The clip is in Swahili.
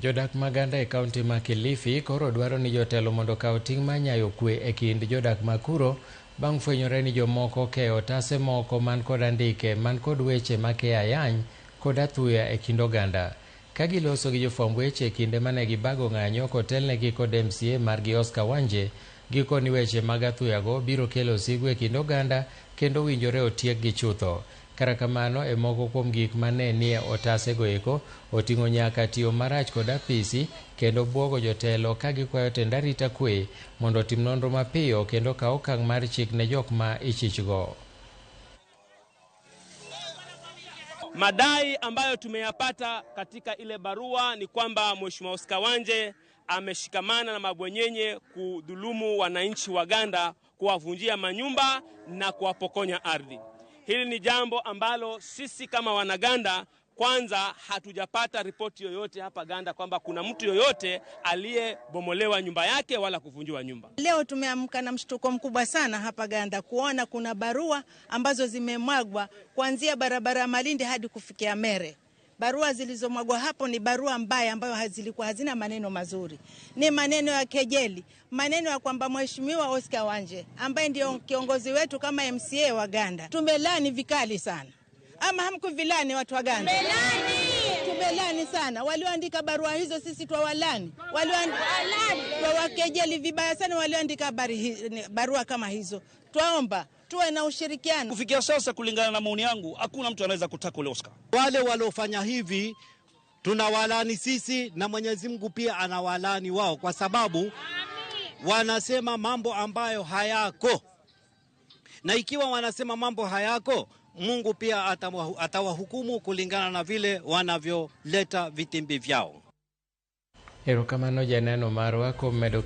Jodak maganda e kaunti ma Kilifi koro dwaro ni jotelo mondo kaw ting' manyayo kwe e kind jodak makuro bang' fwenyore ni jomoko keyo otase moko man kod andike man kod weche make ayany kod athuya e kind oganda. Ka giloso gi jofwamb weche kinde mane gibago ng'anyo kotelnegi kod MCA margi Oscar Wanje, giko ni weche mag athuyago biro kelo sigu e kind oganda kendo winjore otiek gi chutho. Kara kamano e moko kuom gik mane nie otase go eko oting'o nyaka tiyo marach kod apisi kendo buogo jotelo ka gikwayo tend arita kwe mondo otim nonro mapiyo kendo kaw okang' mar chik ne jok ma ichichgo. Madai ambayo tumeyapata katika ile barua ni kwamba Mheshimiwa Oscar Wanje ameshikamana na mabwenyenye kudhulumu wananchi Waganda, kuwavunjia manyumba na kuwapokonya ardhi. Hili ni jambo ambalo sisi kama Wanaganda kwanza hatujapata ripoti yoyote hapa Ganda kwamba kuna mtu yoyote aliyebomolewa nyumba yake wala kuvunjiwa nyumba. Leo tumeamka na mshtuko mkubwa sana hapa Ganda kuona kuna barua ambazo zimemwagwa kuanzia barabara ya Malindi hadi kufikia Mere. Barua zilizomwagwa hapo ni barua mbaya ambayo hazina maneno mazuri. Ni maneno ya kejeli, maneno ya kwamba Mheshimiwa Oscar Wanje ambaye ndio kiongozi wetu kama MCA wa Ganda, tumelani vikali sana. Ama hamkuvilani watu wa Ganda? Tumelani sana. Walioandika barua hizo sisi twawalani. Twawakejeli vibaya sana walioandika barua kama hizo. Twaomba tuwe na ushirikiano. Kufikia sasa, kulingana na maoni yangu, hakuna mtu anaweza kutaka ule Oscar. Wale waliofanya hivi tunawalani sisi na Mwenyezi Mungu pia anawalani wao, kwa sababu wanasema mambo ambayo hayako. Na ikiwa wanasema mambo hayako, Mungu pia atawahukumu kulingana na vile wanavyoleta vitimbi vyao. Erokamano janeno marwa kuom medo